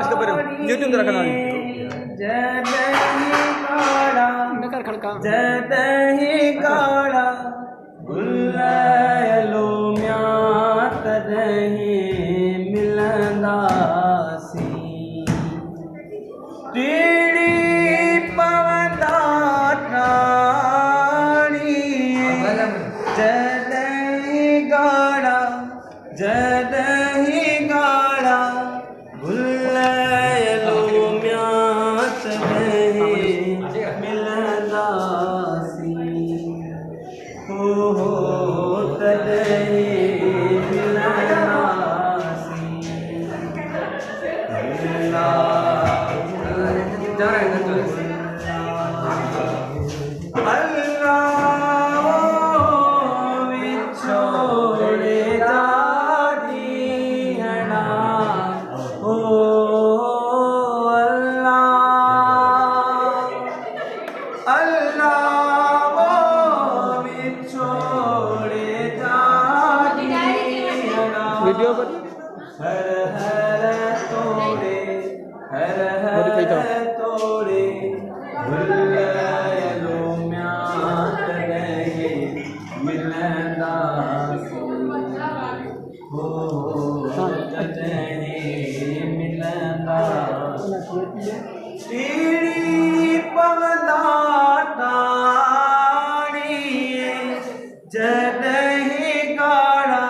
इसके ऊपर यूट्यूब पे रखना जदहि काड़ा नकर खड़का जदहि काड़ा गुल्लैलो म्यां तदहि मिलंदासी टीड़ी पवंदा ठाणी जदहि गाड़ा जदहि गाड़ा गुल्लैलो म्यां तदहि मिलंदासी हो तदहि मिलंदासी वीडियो पर हर हर तोड़े हर हर तोड़े गुल्लैलो म्यां तदहि मिलंदासी हो तदहि मिलंदासी टीड़ी पवंदा ठाणी जदहि गाड़ा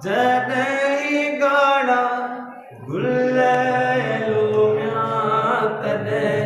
जदहि गाड़ा गुल्लैलो म्यां तदहि